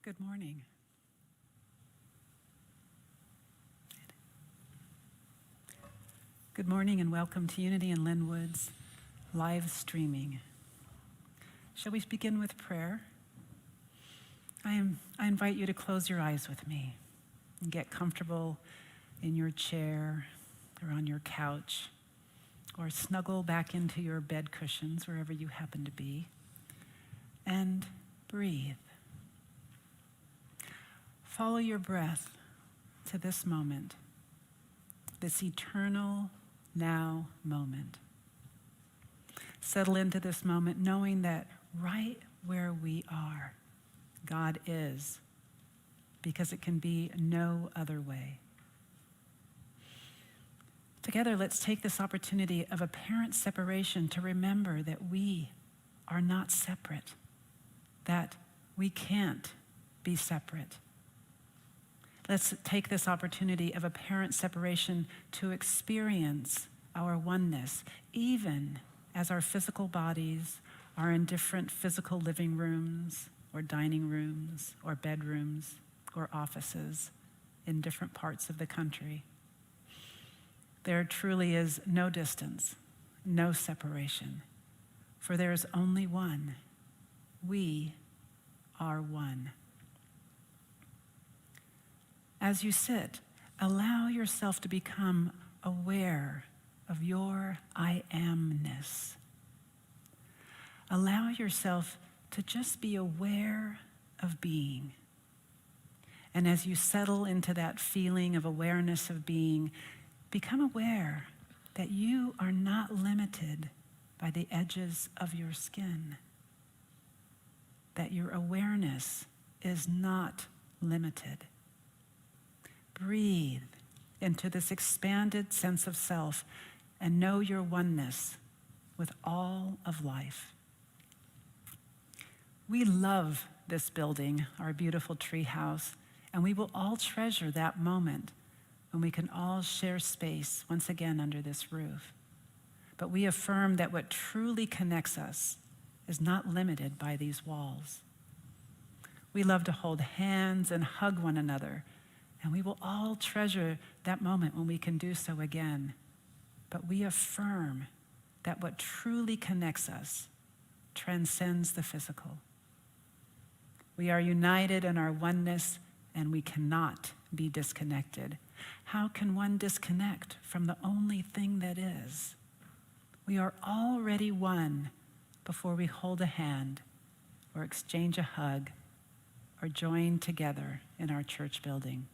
Good morning. Good morning and welcome to Unity in Lynnwood's live streaming. Shall we begin with prayer? I invite you to close your eyes with me and get comfortable in your chair or on your couch, or snuggle back into your bed cushions wherever you happen to be, and breathe. Follow your breath to this moment, this eternal now moment. Settle into this moment knowing that right where we are, God is, because it can be no other way. Together, let's take this opportunity of apparent separation to remember that we are not separate, that we can't be separate. Let's take this opportunity of apparent separation to experience our oneness, even as our physical bodies are in different physical living rooms or dining rooms or bedrooms or offices in different parts of the country. There truly is no distance, no separation, for there is only one. We are one. As you sit, allow yourself to become aware of your I amness. Allow yourself to just be aware of being. And as you settle into that feeling of awareness of being, become aware that you are not limited by the edges of your skin, that your awareness is not limited. Breathe into this expanded sense of self and know your oneness with all of life. We love this building, our beautiful tree house, and we will all treasure that moment when we can all share space once again under this roof. But we affirm that what truly connects us is not limited by these walls. We love to hold hands and hug one another, and we will all treasure that moment when we can do so again. But we affirm that what truly connects us transcends the physical. We are united in our oneness, and we cannot be disconnected. How can one disconnect from the only thing that is? We are already one before we hold a hand or exchange a hug or join together in our church building.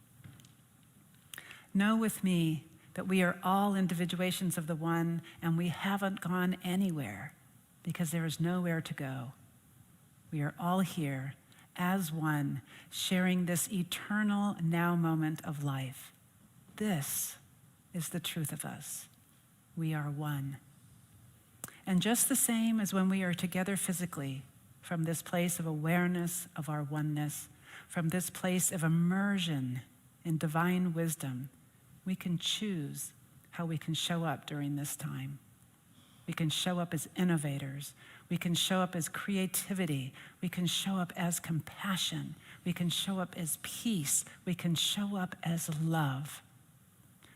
Know with me that we are all individuations of the one, and we haven't gone anywhere because there is nowhere to go. We are all here as one, sharing this eternal now moment of life. This is the truth of us. We are one. And just the same as when we are together physically, from this place of awareness of our oneness, from this place of immersion in divine wisdom, we can choose how we can show up during this time. We can show up as innovators. We can show up as creativity. We can show up as compassion. We can show up as peace. We can show up as love.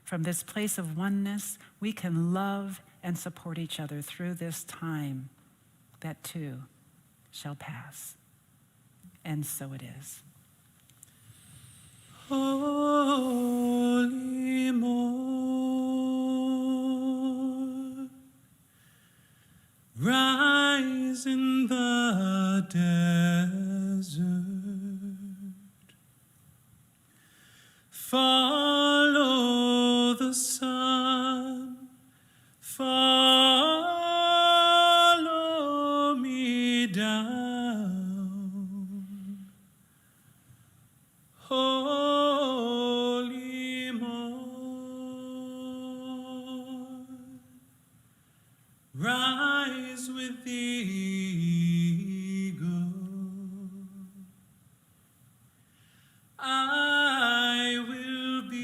From this place of oneness, we can love and support each other through this time that too shall pass. And so it is. Holy Morn, rise in the desert, follow the sun, follow me down. Holy Morn, rise with the eagle. I will be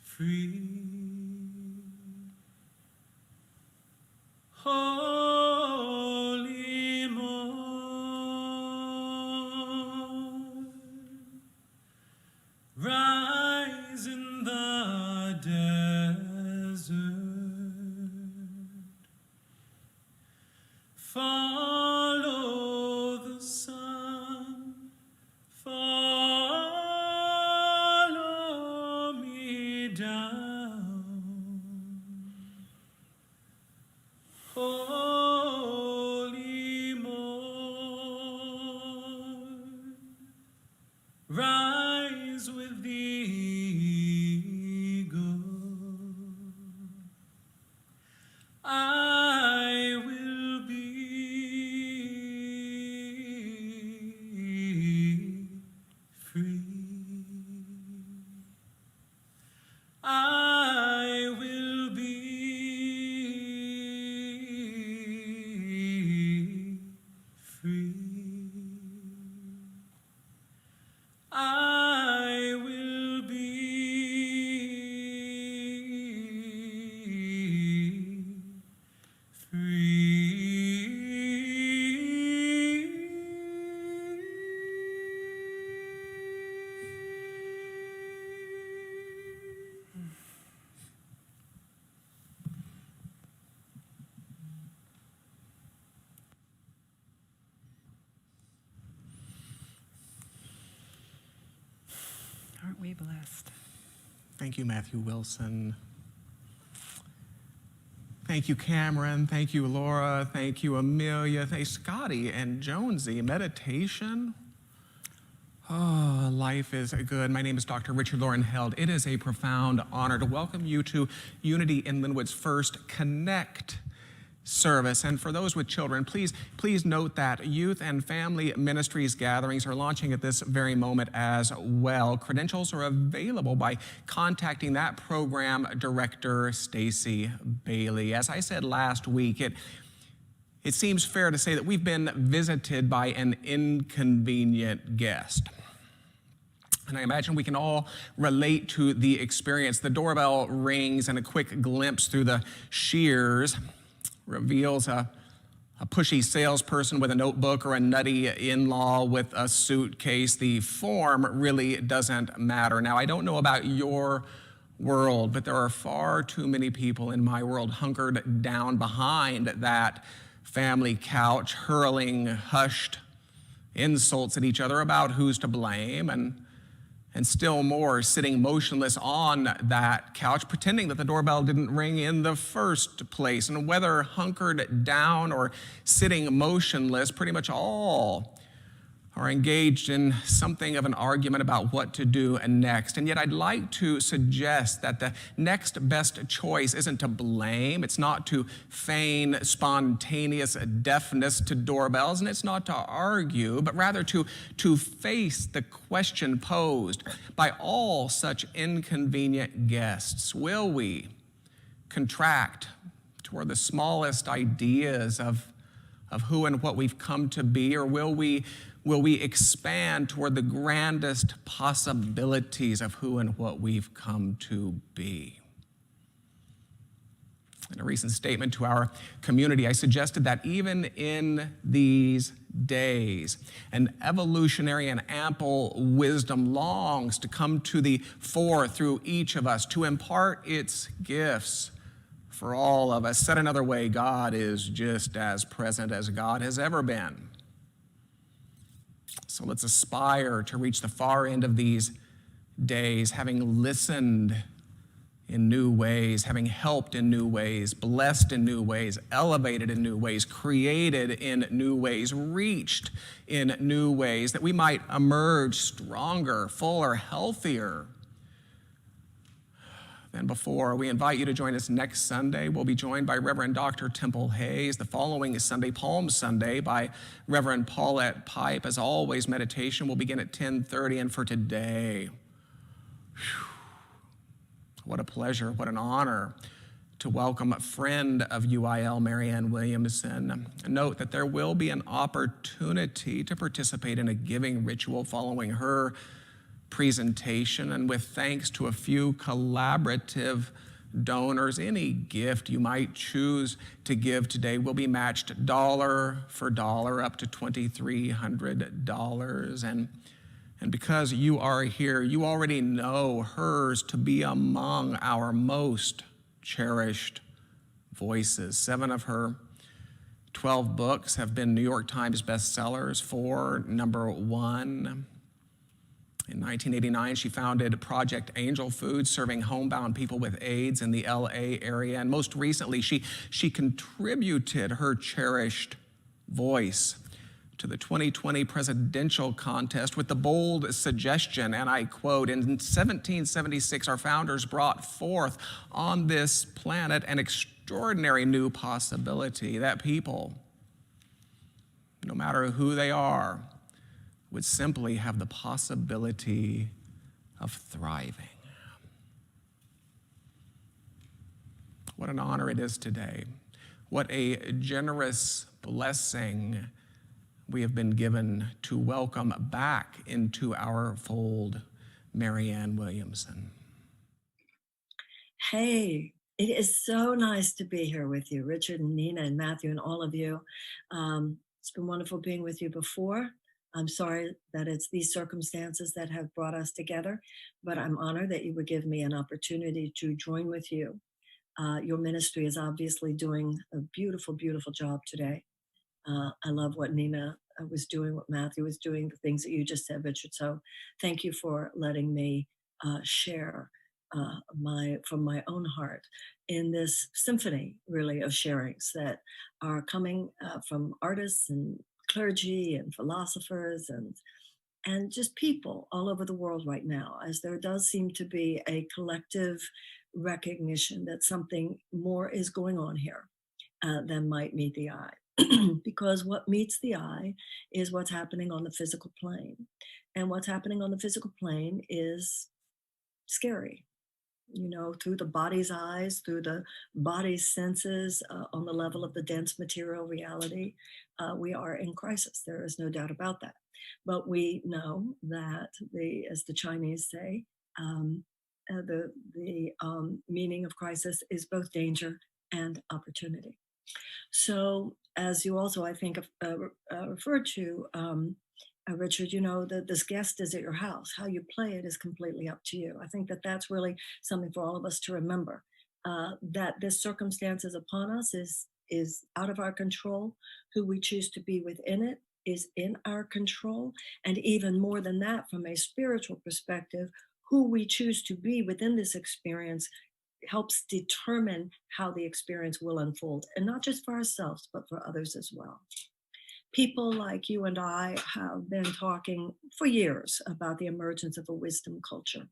free. Holy Follow the sun, follow me down. Holy morn, rise with the eagle. I will be free. I will be free. I will be Aren't we blessed? Thank you, Matthew Wilson. Thank you, Cameron. Thank you, Laura. Thank you, Amelia. Thank Scotty and Jonesy. Meditation. Oh, life is good. My name is Dr. Richard Loren Held. It is a profound honor to welcome you to Unity in Lynnwood's first Connect service. And for those with children, please note that youth and family ministries gatherings are launching at this very moment as well. Credentials are available by contacting that program director, Stacy Bailey. As I said last week, it seems fair to say that we've been visited by an inconvenient guest. And I imagine we can all relate to the experience. The doorbell rings and a quick glimpse through the shears reveals a pushy salesperson with a notebook or a nutty in-law with a suitcase. The form really doesn't matter. Now, I don't know about your world, but there are far too many people in my world hunkered down behind that family couch, hurling hushed insults at each other about who's to blame, and still more, sitting motionless on that couch, pretending that the doorbell didn't ring in the first place. And whether hunkered down or sitting motionless, pretty much all are engaged in something of an argument about what to do next. And yet I'd like to suggest that the next best choice isn't to blame, it's not to feign spontaneous deafness to doorbells, and it's not to argue, but rather to face the question posed by all such inconvenient guests. Will we contract toward the smallest ideas of who and what we've come to be, or will we expand toward the grandest possibilities of who and what we've come to be? In a recent statement to our community, I suggested that even in these days, an evolutionary and ample wisdom longs to come to the fore through each of us, to impart its gifts for all of us. Said another way, God is just as present as God has ever been. So let's aspire to reach the far end of these days, having listened in new ways, having helped in new ways, blessed in new ways, elevated in new ways, created in new ways, reached in new ways, that we might emerge stronger, fuller, healthier than before. We invite you to join us next Sunday. We'll be joined by Reverend Dr. Temple Hayes. The following is Sunday, Palm Sunday, by Reverend Paulette Pipe. As always, meditation will begin at 10:30. And for today, what a pleasure, what an honor to welcome a friend of UIL, Marianne Williamson. Note that there will be an opportunity to participate in a giving ritual following her presentation, and with thanks to a few collaborative donors, any gift you might choose to give today will be matched dollar for dollar up to $2,300. And because you are here, you already know hers to be among our most cherished voices. 7 of her 12 books have been New York Times bestsellers, 4 #1. In 1989, she founded Project Angel Food, serving homebound people with AIDS in the LA area. And most recently, she contributed her cherished voice to the 2020 presidential contest with the bold suggestion, and I quote, "In 1776, our founders brought forth on this planet an extraordinary new possibility that people, no matter who they are, would simply have the possibility of thriving." What an honor it is today. What a generous blessing we have been given to welcome back into our fold Marianne Williamson. Hey, it is so nice to be here with you, Richard and Nina and Matthew and all of you. It's been wonderful being with you before. I'm sorry that it's these circumstances that have brought us together, but I'm honored that you would give me an opportunity to join with you. Your ministry is obviously doing a beautiful, beautiful job today. I love what Nina was doing, what Matthew was doing, the things that you just said, Richard. So thank you for letting me share from my own heart in this symphony, really, of sharings that are coming from artists and clergy and philosophers and just people all over the world right now, as there does seem to be a collective recognition that something more is going on here than might meet the eye. Because what meets the eye is what's happening on the physical plane. And what's happening on the physical plane is scary, you know, through the body's eyes, through the body's senses, on the level of the dense material reality. We are in crisis. There is no doubt about that. But we know that, as the Chinese say, the meaning of crisis is both danger and opportunity. So, as you also, I think, referred to, Richard, you know, this guest is at your house. How you play it is completely up to you. I think that that's really something for all of us to remember, that this circumstance is upon us is out of our control. Who we choose to be within it is in our control. And even more than that, from a spiritual perspective, who we choose to be within this experience helps determine how the experience will unfold, and not just for ourselves, but for others as well. People like you and I have been talking for years about the emergence of a wisdom culture.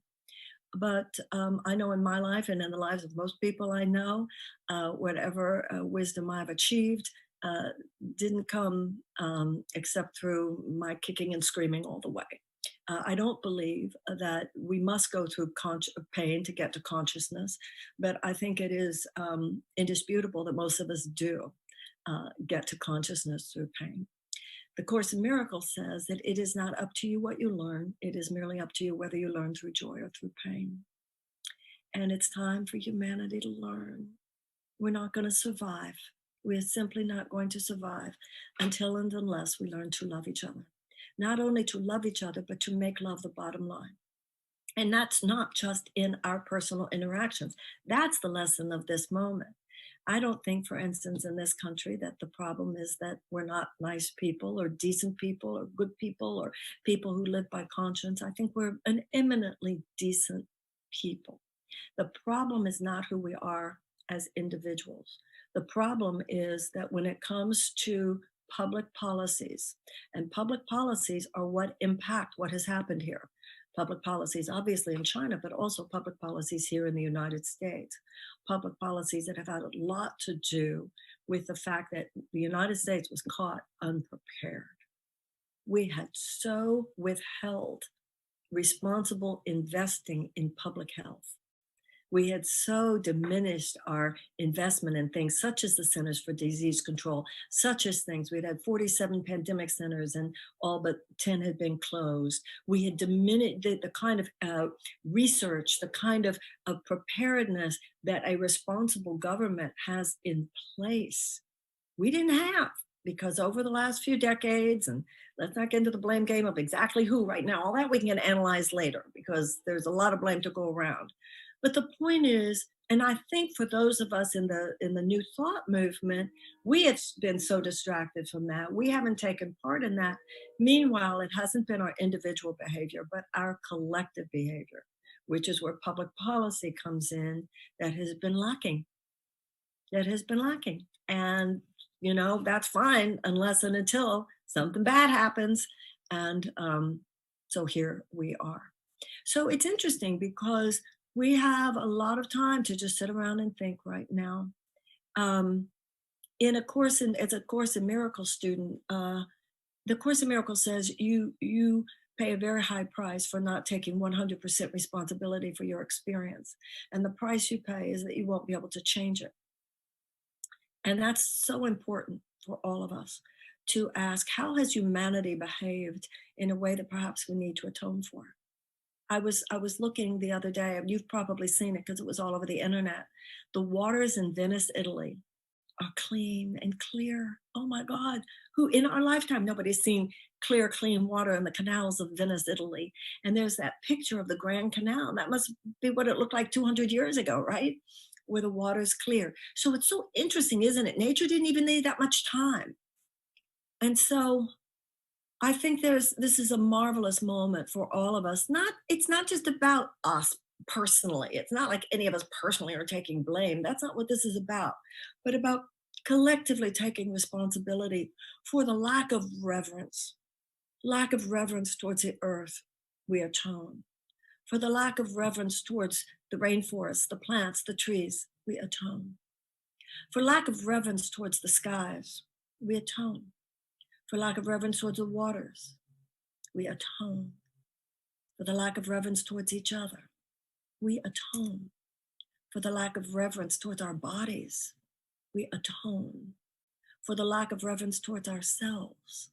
But I know in my life and in the lives of most people I know, whatever wisdom I've achieved didn't come except through my kicking and screaming all the way. I don't believe that we must go through pain to get to consciousness, but I think it is indisputable that most of us do get to consciousness through pain. The Course in Miracles says that it is not up to you what you learn, it is merely up to you whether you learn through joy or through pain. And it's time for humanity to learn. We're not going to survive. We're simply not going to survive until and unless we learn to love each other. Not only to love each other, but to make love the bottom line. And that's not just in our personal interactions. That's the lesson of this moment. I don't think, for instance, in this country that the problem is that we're not nice people or decent people or good people or people who live by conscience. I think we're an eminently decent people. The problem is not who we are as individuals. The problem is that when it comes to public policies, and public policies are what impact what has happened here. Public policies, obviously in China, but also public policies here in the United States. Public policies that have had a lot to do with the fact that the United States was caught unprepared. We had so withheld responsible investing in public health. We had so diminished our investment in things such as the Centers for Disease Control, such as things. We'd had 47 pandemic centers and all but 10 had been closed. We had diminished the kind of research, the kind of preparedness that a responsible government has in place. We didn't have, because over the last few decades, and let's not get into the blame game of exactly who right now, all that we can analyze later, because there's a lot of blame to go around. But the point is, And I think for those of us in the New Thought movement, we have been so distracted from that. We haven't taken part in that. Meanwhile, it hasn't been our individual behavior, but our collective behavior, which is where public policy comes in, that has been lacking. That has been lacking. And, that's fine unless and until something bad happens. And so here we are. So it's interesting because we have a lot of time to just sit around and think right now. Um, as a Course in Miracles student, the Course in Miracles says you pay a very high price for not taking 100% responsibility for your experience, and the price you pay is that you won't be able to change it. And that's so important for all of us to ask, how has humanity behaved in a way that perhaps we need to atone for? I was looking the other day, and you've probably seen it because it was all over the internet. The waters in Venice, Italy are clean and clear. Oh my God. Who in our lifetime, nobody's seen clear, clean water in the canals of Venice, Italy. And there's that picture of the Grand Canal. That must be what it looked like 200 years ago, right? Where the water's clear. So it's so interesting, isn't it? Nature didn't even need that much time. And so I think this is a marvelous moment for all of us. It's not just about us personally. It's not like any of us personally are taking blame. That's not what this is about, but about collectively taking responsibility for the lack of reverence towards the earth. We atone. For the lack of reverence towards the rainforests, the plants, the trees, we atone. For lack of reverence towards the skies, we atone. For lack of reverence towards the waters, we atone. For the lack of reverence towards each other, we atone. For the lack of reverence towards our bodies, we atone. For the lack of reverence towards ourselves,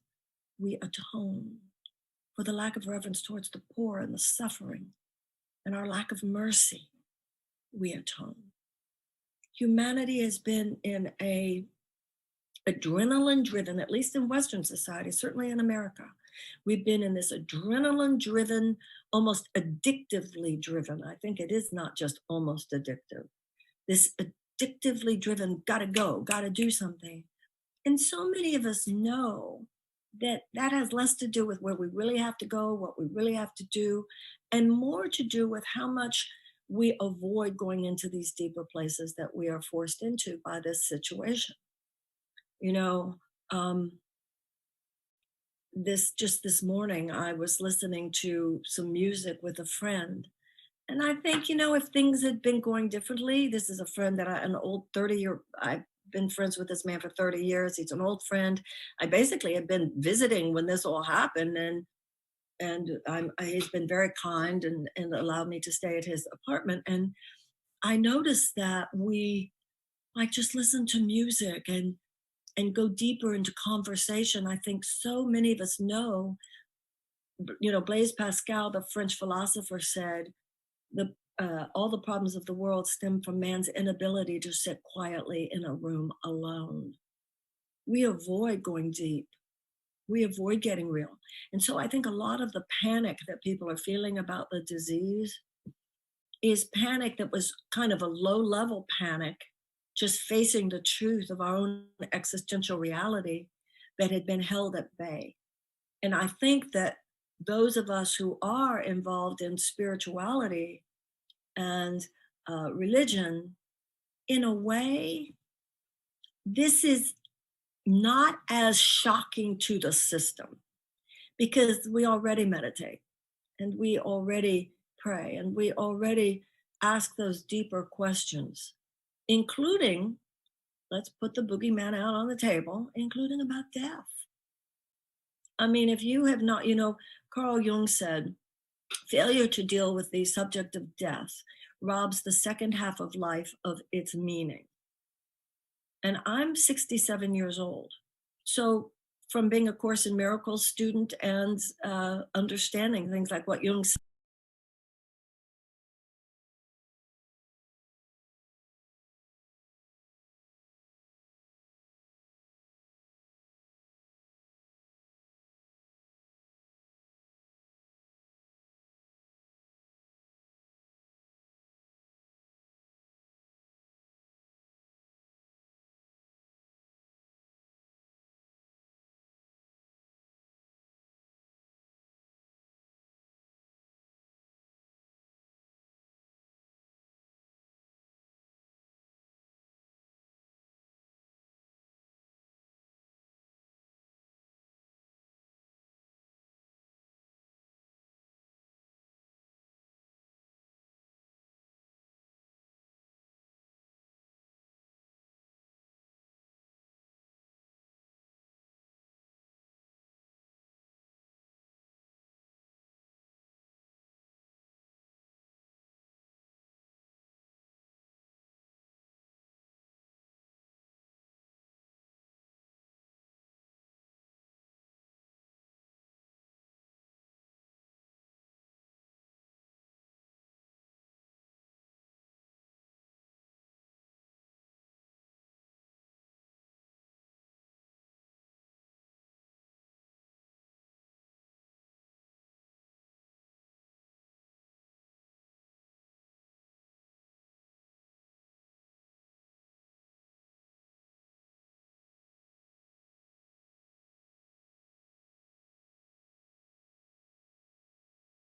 we atone. For the lack of reverence towards the poor and the suffering, and our lack of mercy, we atone. Humanity has been in a adrenaline driven, at least in Western society, certainly in America, we've been in this adrenaline driven, almost addictively driven. I think it is not just almost addictive, this addictively driven, gotta go, gotta do something. And so many of us know that that has less to do with where we really have to go, what we really have to do, and more to do with how much we avoid going into these deeper places that we are forced into by this situation. You know, um, this morning, I was listening to some music with a friend, and I think, if things had been going differently, this is a friend that an old 30-year, I've been friends with this man for 30 years. He's an old friend. I basically had been visiting when this all happened, and he's been very kind and allowed me to stay at his apartment. And I noticed that we like just listen to music and go deeper into conversation. I think so many of us know, Blaise Pascal, the French philosopher, said all the problems of the world stem from man's inability to sit quietly in a room alone. We avoid going deep. We avoid getting real. And so I think a lot of the panic that people are feeling about the disease is panic that was kind of a low level panic, just facing the truth of our own existential reality that had been held at bay. And I think that those of us who are involved in spirituality and religion, in a way, this is not as shocking to the system because we already meditate and we already pray and we already ask those deeper questions, including, let's put the boogeyman out on the table, including about death. I mean, if you have not, Carl Jung said, failure to deal with the subject of death robs the second half of life of its meaning. And I'm 67 years old. So from being a Course in Miracles student and understanding things like what Jung said,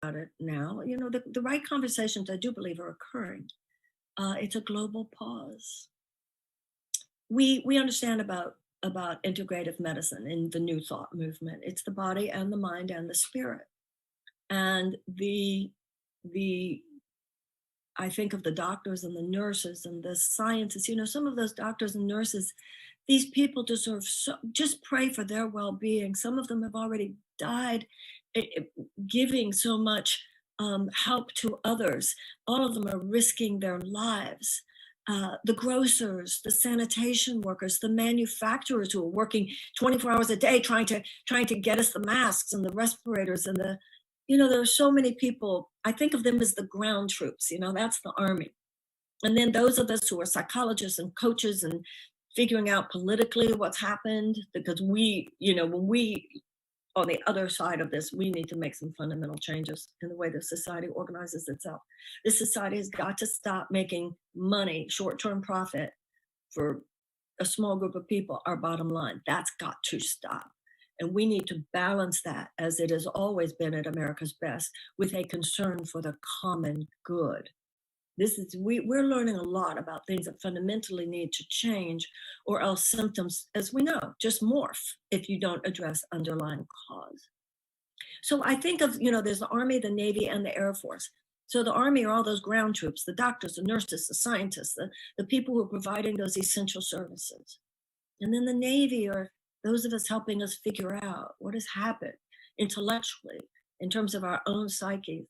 it now. You know, the right conversations I do believe are occurring. It's a global pause. We understand about integrative medicine in the New Thought movement. It's the body and the mind and the spirit. And I think of the doctors and the nurses and the scientists, you know, some of those doctors and nurses, these people deserve just pray for their well-being. Some of them have already died giving so much help to others. All of them are risking their lives. The grocers, the sanitation workers, the manufacturers who are working 24 hours a day trying to get us the masks and the respirators and the, you know, there are so many people. I think of them as the ground troops, you know, that's the army. And then those of us who are psychologists and coaches and figuring out politically what's happened, because we, you know, when we on the other side of this, we need to make some fundamental changes in the way the society organizes itself. This society has got to stop making money, short-term profit for a small group of people, our bottom line. That's got to stop. And we need to balance that, as it has always been at America's Best, with a concern for the common good. We're learning a lot about things that fundamentally need to change, or else symptoms, as we know, just morph if you don't address underlying cause. So I think of, you know, there's the Army, the Navy, and the Air Force. So the Army are all those ground troops, the doctors, the nurses, the scientists, the people who are providing those essential services. And then the Navy are those of us helping us figure out what has happened intellectually in terms of our own psyche.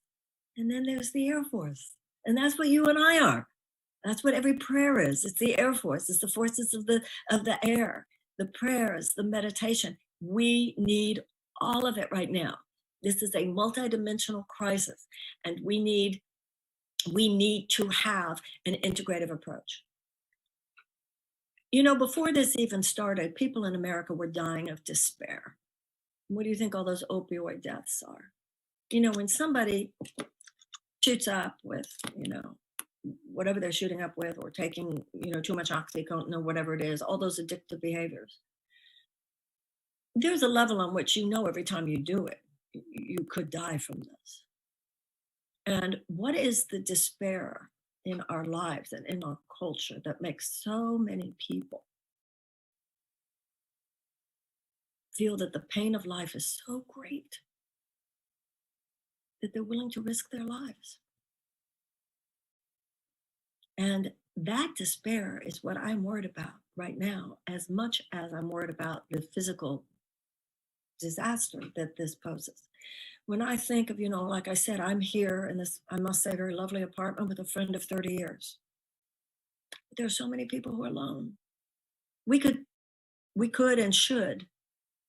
And then there's the Air Force. And that's what you and I are. That's what every prayer is. It's the Air Force. It's the forces of the air, the prayers, the meditation. We need all of it right now. This is a multidimensional crisis, and we need to have an integrative approach. You know, before this even started, people in America were dying of despair. What do you think all those opioid deaths are? You know, when somebody shoots up with, you know, whatever they're shooting up with, or taking, you know, too much oxycontin or whatever it is, all those addictive behaviors, there's a level on which, you know, every time you do it, you could die from this. And what is the despair in our lives and in our culture that makes so many people feel that the pain of life is so great that they're willing to risk their lives? And that despair is what I'm worried about right now, as much as I'm worried about the physical disaster that this poses. When I think of, you know, like I said, I'm here in this, I must say, very lovely apartment with a friend of 30 years. There are so many people who are alone. We could and should,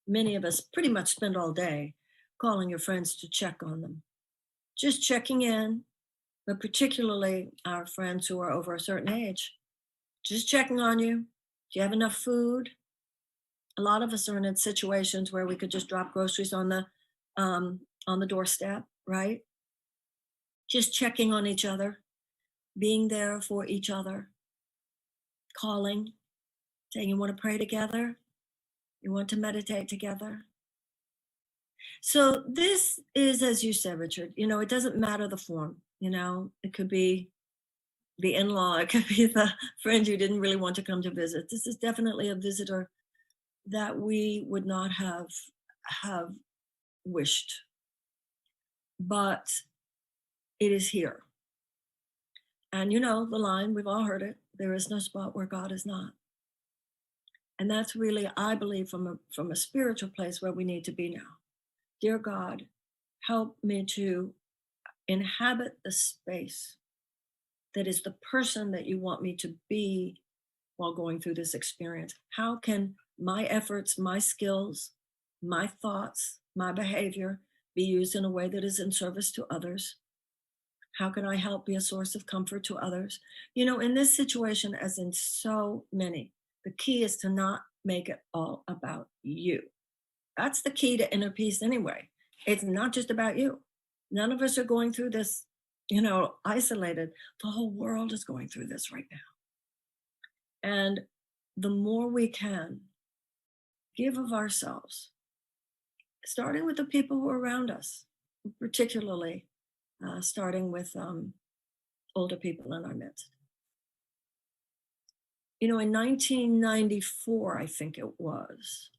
many of us, pretty much spend all day calling your friends to check on them. Just checking in, but particularly our friends who are over a certain age, just checking on you. Do you have enough food? A lot of us are in situations where we could just drop groceries on the doorstep, right? Just checking on each other, being there for each other, calling, saying, you want to pray together? You want to meditate together? So this is, as you said, Richard, you know, it doesn't matter the form, you know, it could be the in-law, it could be the friend you didn't really want to come to visit. This is definitely a visitor that we would not have wished, but it is here. And you know, the line, we've all heard it, there is no spot where God is not. And that's really, I believe, from a spiritual place where we need to be now. Dear God, help me to inhabit the space that is the person that you want me to be while going through this experience. How can my efforts, my skills, my thoughts, my behavior be used in a way that is in service to others? How can I help be a source of comfort to others? You know, in this situation, as in so many, the key is to not make it all about you. That's the key to inner peace anyway. It's not just about you. None of us are going through this, you know, isolated. The whole world is going through this right now. And the more we can give of ourselves, starting with the people who are around us, particularly starting with older people in our midst. You know, in 1994, I think it was,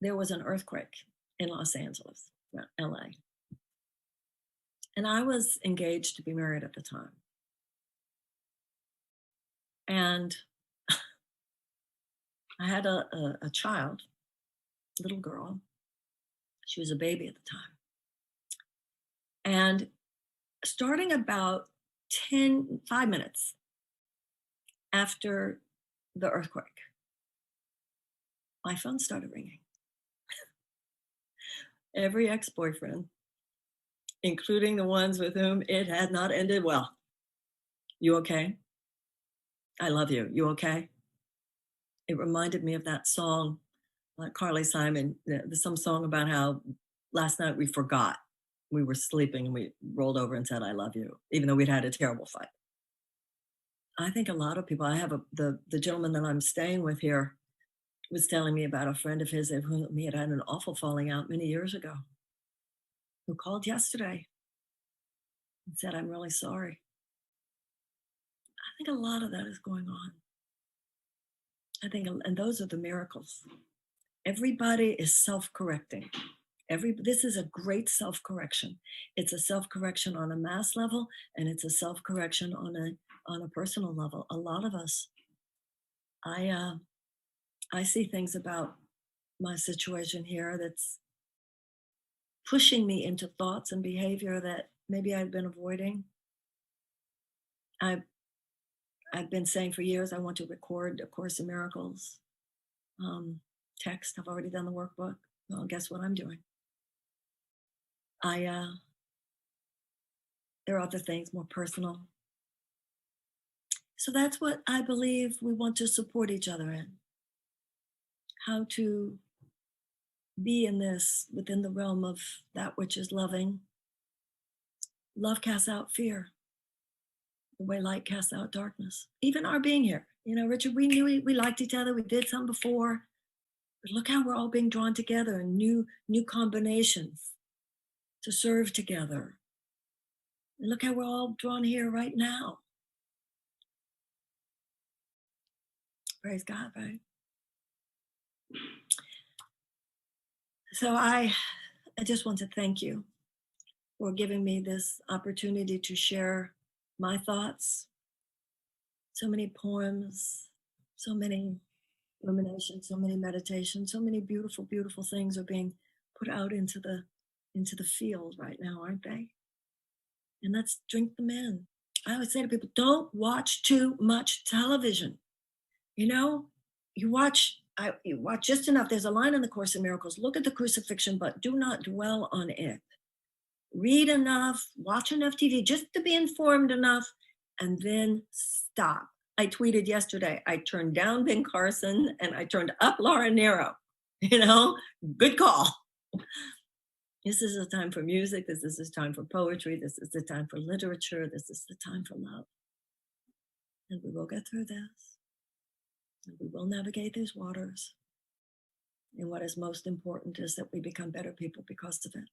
there was an earthquake in Los Angeles, LA. And I was engaged to be married at the time. And I had a child, little girl. She was a baby at the time. And starting about 5 minutes after the earthquake, my phone started ringing. Every ex-boyfriend, including the ones with whom it had not ended well. You okay? I love you. You okay? It reminded me of that song, like Carly Simon, there's some song about how last night we forgot. We were sleeping and we rolled over and said, I love you, even though we'd had a terrible fight. I think a lot of people, I have the gentleman that I'm staying with here was telling me about a friend of his who he had an awful falling out many years ago, who called yesterday and said, I'm really sorry. I think a lot of that is going on. I think, and those are the miracles. Everybody is self-correcting. This is a great self-correction. It's a self-correction on a mass level, and it's a self-correction on a personal level. A lot of us, I see things about my situation here that's pushing me into thoughts and behavior that maybe I'd been avoiding. I've been saying for years I want to record A Course in Miracles text. I've already done the workbook. Well, guess what I'm doing? There are other things more personal. So that's what I believe we want to support each other in. How to be in this within the realm of that which is loving. Love casts out fear. The way light casts out darkness. Even our being here. You know, Richard, we knew we liked each other. We did something before. But look how we're all being drawn together in new combinations to serve together. And look how we're all drawn here right now. Praise God, right? So I just want to thank you for giving me this opportunity to share my thoughts. So many poems, so many ruminations, so many meditations, so many beautiful, beautiful things are being put out into the field right now, aren't they? And let's drink them in. I always say to people, don't watch too much television. You know, you watch just enough. There's a line in the Course in Miracles, look at the crucifixion, but do not dwell on it. Read enough, watch enough TV, just to be informed enough, and then stop. I tweeted yesterday, I turned down Ben Carson and I turned up Loren. You know, good call. This is a time for music. This is a time for poetry. This is the time for literature. This is the time for love. And we will get through this. And we will navigate these waters. And what is most important is that we become better people because of it.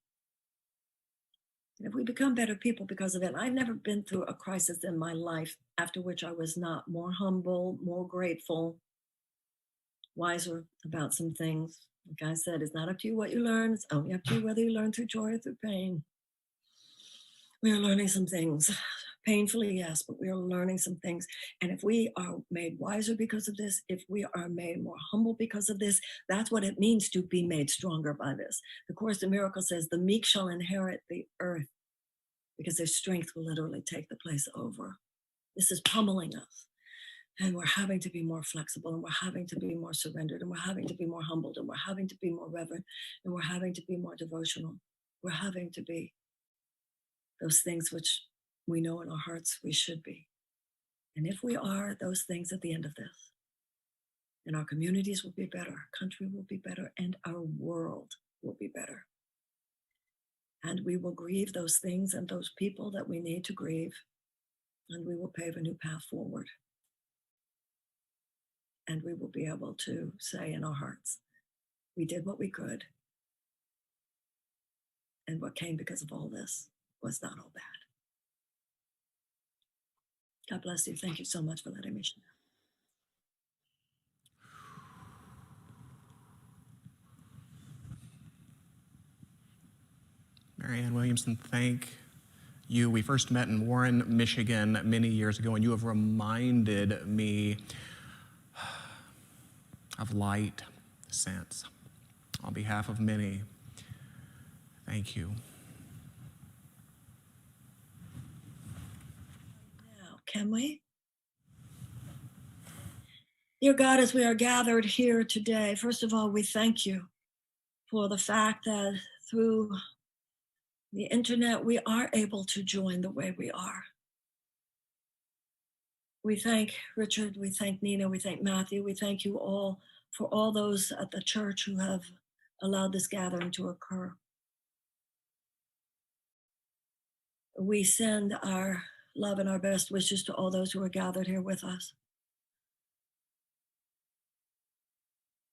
And if we become better people because of it, I've never been through a crisis in my life after which I was not more humble, more grateful, wiser about some things. Like I said, it's not up to you what you learn. It's only up to you whether you learn through joy or through pain. We are learning some things. Painfully, yes, but we are learning some things. And if we are made wiser because of this, if we are made more humble because of this, that's what it means to be made stronger by this. The Course in Miracles says, the meek shall inherit the earth, because their strength will literally take the place over. This is pummeling us. And we're having to be more flexible, and we're having to be more surrendered, and we're having to be more humbled, and we're having to be more reverent, and we're having to be more devotional. We're having to be those things which we know in our hearts we should be. And if we are those things at the end of this, then our communities will be better, our country will be better, and our world will be better. And we will grieve those things and those people that we need to grieve, and we will pave a new path forward. And we will be able to say in our hearts, we did what we could. And what came because of all this was not all bad. God bless you. Thank you so much for letting me share. Marianne Williamson, thank you. We first met in Warren, Michigan many years ago, and you have reminded me of light since. On behalf of many, thank you. Now, can we? Dear God, as we are gathered here today, first of all, we thank you for the fact that through the internet, we are able to join the way we are. We thank Richard, we thank Nina, we thank Matthew, we thank you all for all those at the church who have allowed this gathering to occur. We send our love and our best wishes to all those who are gathered here with us.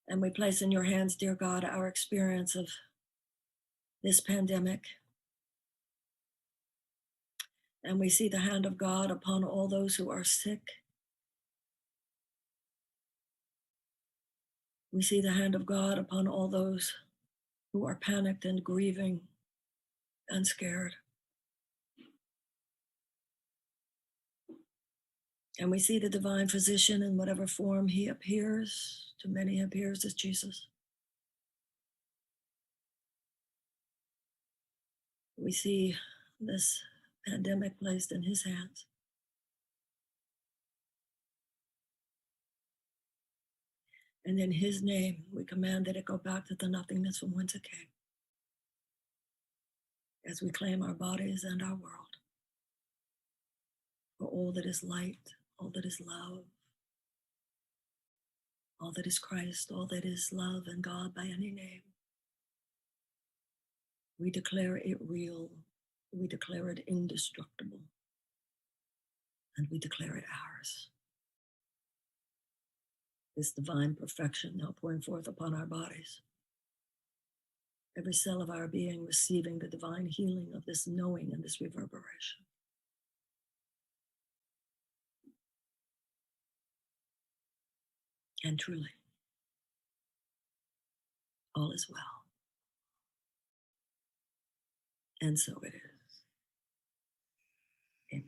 And we place in your hands, dear God, our experience of this pandemic. And we see the hand of God upon all those who are sick. We see the hand of God upon all those who are panicked and grieving and scared. And we see the divine physician in whatever form he appears. To many appears as Jesus. We see this pandemic placed in his hands. And in his name, we command that it go back to the nothingness from whence it came. As we claim our bodies and our world for all that is light, all that is love, all that is Christ, all that is love and God by any name. We declare it real, we declare it indestructible, and we declare it ours. This divine perfection now pouring forth upon our bodies. Every cell of our being receiving the divine healing of this knowing and this reverberation. And truly, all is well. And so it is. Amen.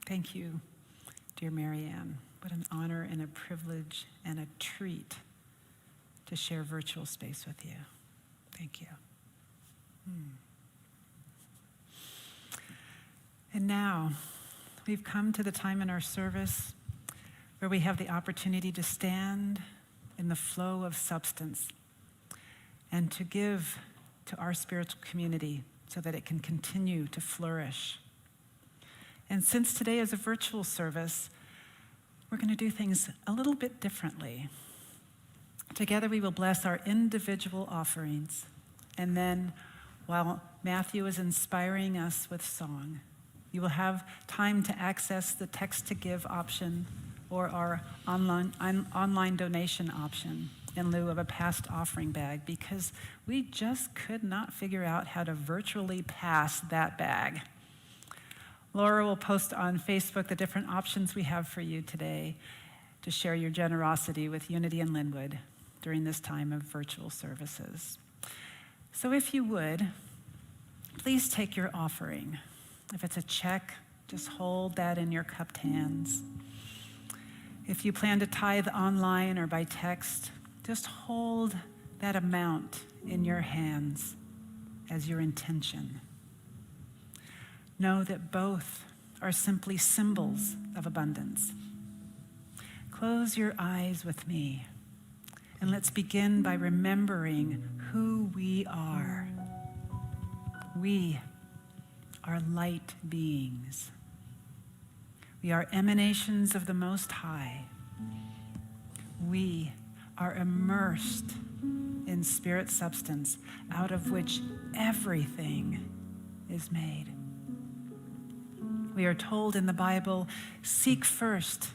Thank you, dear Marianne. What an honor and a privilege and a treat to share virtual space with you. Thank you. And now, we've come to the time in our service where we have the opportunity to stand in the flow of substance and to give to our spiritual community so that it can continue to flourish. And since today is a virtual service, we're going to do things a little bit differently. Together we will bless our individual offerings. And then while Matthew is inspiring us with song, you will have time to access the text to give option or our online donation option in lieu of a past offering bag, because we just could not figure out how to virtually pass that bag. Laura will post on Facebook the different options we have for you today to share your generosity with Unity in Lynnwood during this time of virtual services. So if you would, please take your offering. If it's a check, just hold that in your cupped hands. If you plan to tithe online or by text, just hold that amount in your hands as your intention. Know that both are simply symbols of abundance. Close your eyes with me, and let's begin by remembering who we are. We are light beings. We are emanations of the Most High. We are immersed in spirit substance, out of which everything is made. We are told in the Bible, seek first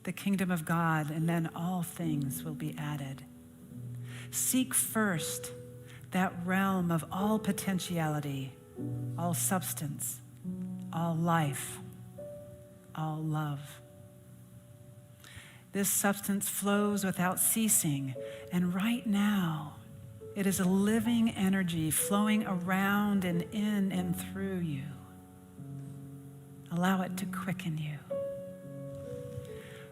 the kingdom of God, and then all things will be added. Seek first that realm of all potentiality, all substance, all life, all love. This substance flows without ceasing, and right now, it is a living energy flowing around and in and through you. Allow it to quicken you.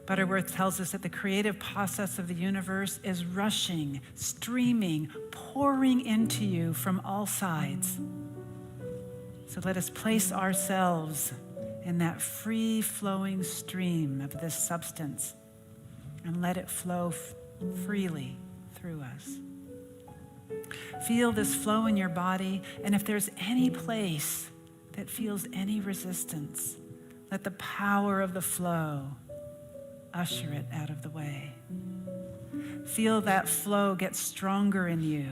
Butterworth tells us that the creative process of the universe is rushing, streaming, pouring into you from all sides. So let us place ourselves in that free-flowing stream of this substance and let it flow freely through us. Feel this flow in your body, and if there's any place that feels any resistance, let the power of the flow usher it out of the way. Feel that flow get stronger in you.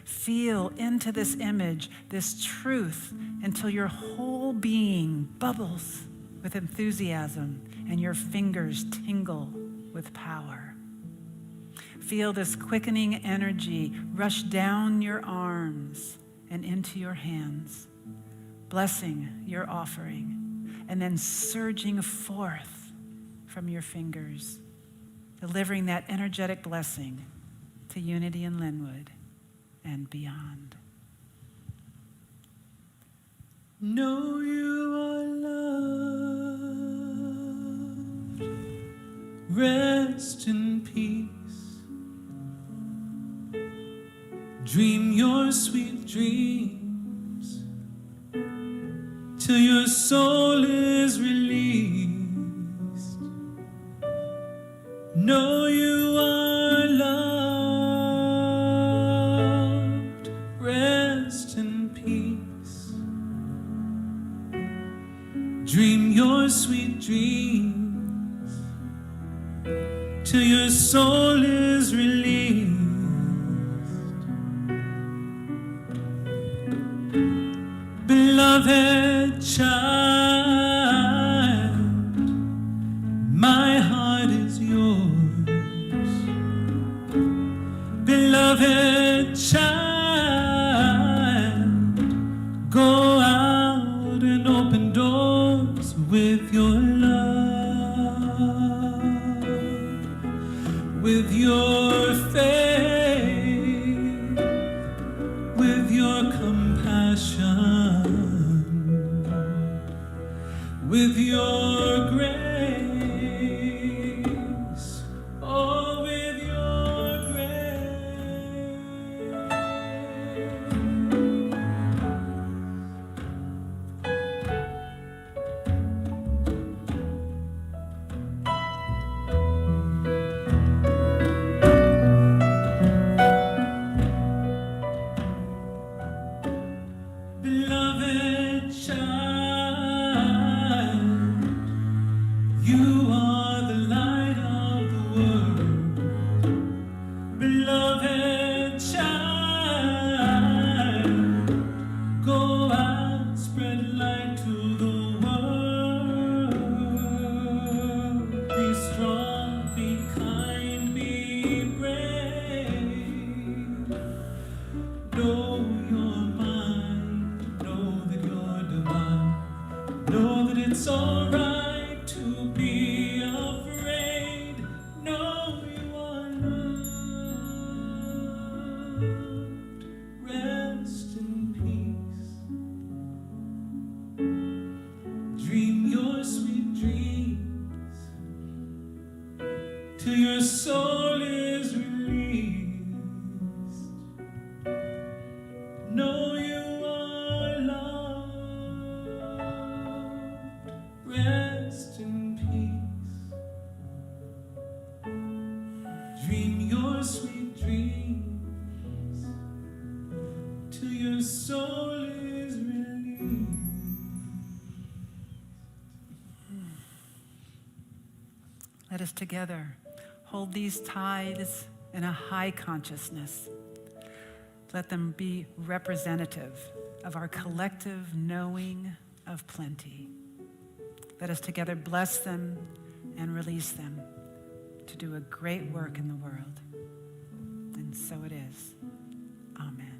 Feel into this image, this truth, until your whole being bubbles with enthusiasm and your fingers tingle with power. Feel this quickening energy rush down your arms and into your hands, blessing your offering, and then surging forth from your fingers, delivering that energetic blessing to Unity in Lynnwood and beyond. Know you are loved. Rest in peace. Dream your sweet dreams till your soul is released. Know you are loved. Rest in peace. Dream your sweet dreams till your soul is released. Beloved child, my heart is yours. Beloved child, go out and open doors with your love, with your faith, with your compassion, with your grace, oh, with your grace. Beloved child, you are the light of the world. Beloved child, go out, spread light to the world. Be strong, be kind, be brave. Know your mind, know that you're divine. Know that it's alright to be afraid. Know you are loved. Rest in peace. Dream your sweet dreams till your soul is released. Know you are loved. Rest in peace. Dream your sweet dreams till your soul is released. Let us together hold these tithes in a high consciousness. Let them be representative of our collective knowing of plenty. Let us together bless them and release them to do a great work in the world. And so it is. Amen.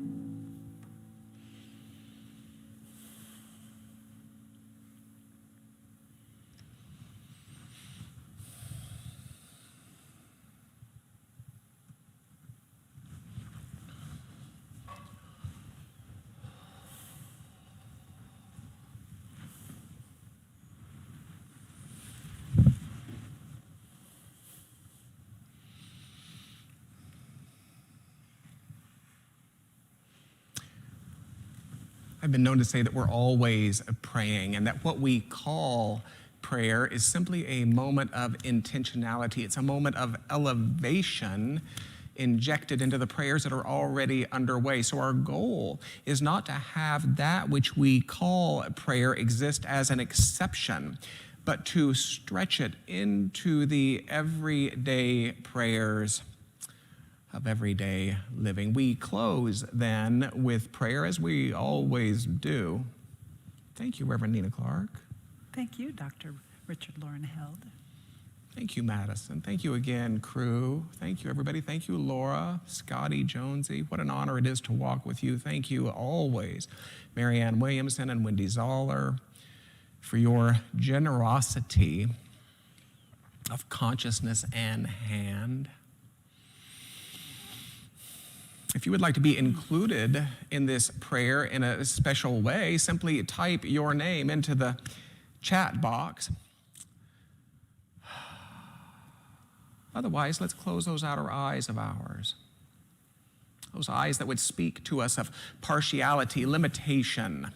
I've been known to say that we're always praying, and that what we call prayer is simply a moment of intentionality. It's a moment of elevation injected into the prayers that are already underway. So our goal is not to have that which we call prayer exist as an exception, but to stretch it into the everyday prayers of everyday living. We close then with prayer, as we always do. Thank you, Rev.Nina Clark. Thank you, Dr. Richard Loren Held. Thank you, Madison. Thank you again, crew. Thank you, everybody. Thank you, Laura, Scotty, Jonesy. What an honor it is to walk with you. Thank you always, Marianne Williamson and Wendy Zoller, for your generosity of consciousness and hand. If you would like to be included in this prayer in a special way, simply type your name into the chat box. Otherwise, let's close those outer eyes of ours. Those eyes that would speak to us of partiality, limitation,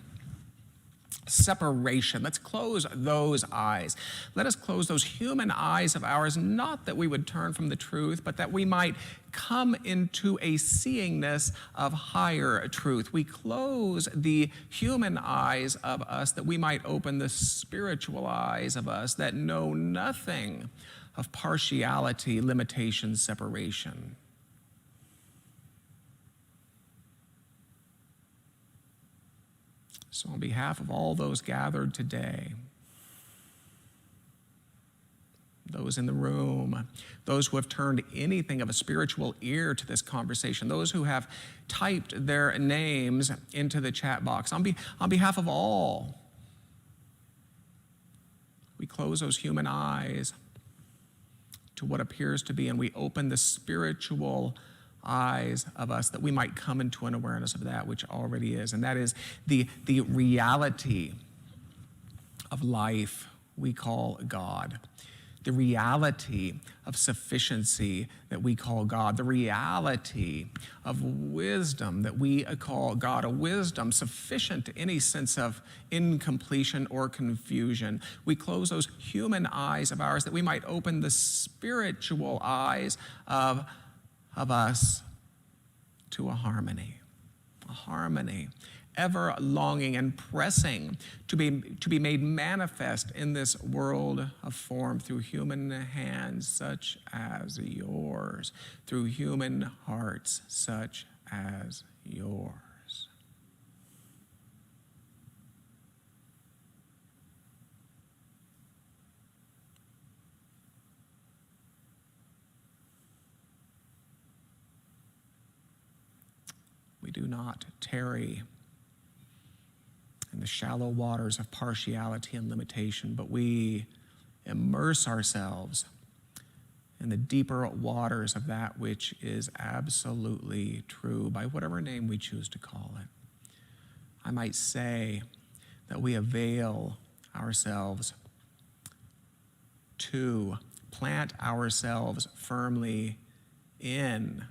separation. Let's close those eyes. Let us close those human eyes of ours, not that we would turn from the truth, but that we might come into a seeingness of higher truth. We close the human eyes of us that we might open the spiritual eyes of us that know nothing of partiality, limitation, separation. So on behalf of all those gathered today, those in the room, those who have turned anything of a spiritual ear to this conversation, those who have typed their names into the chat box, on behalf of all, we close those human eyes to what appears to be, and we open the spiritual eyes of us that we might come into an awareness of that which already is, and that is the reality of life we call God, the reality of sufficiency that we call God, the reality of wisdom that we call God, a wisdom sufficient to any sense of incompletion or confusion. We close those human eyes of ours that we might open the spiritual eyes of us to a harmony, ever longing and pressing to be made manifest in this world of form through human hands such as yours, through human hearts such as yours. We do not tarry in the shallow waters of partiality and limitation, but we immerse ourselves in the deeper waters of that which is absolutely true, by whatever name we choose to call it. I might say that we avail ourselves to plant ourselves firmly in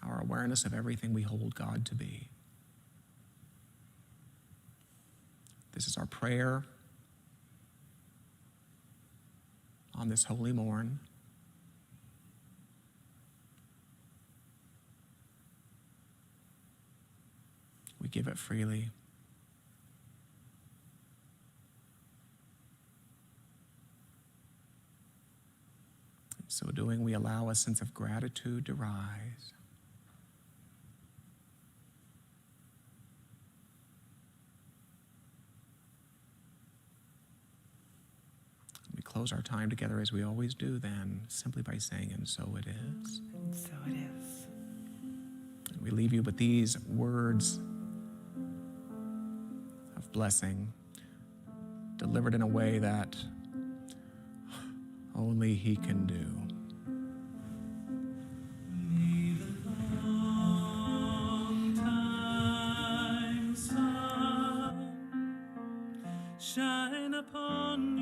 our awareness of everything we hold God to be. This is our prayer on this holy morn. We give it freely. doing, we allow a sense of gratitude to rise. We close our time together as we always do then, simply by saying, and so it is. And so it is. And we leave you with these words of blessing, delivered in a way that only He can do. May the long time sun shine upon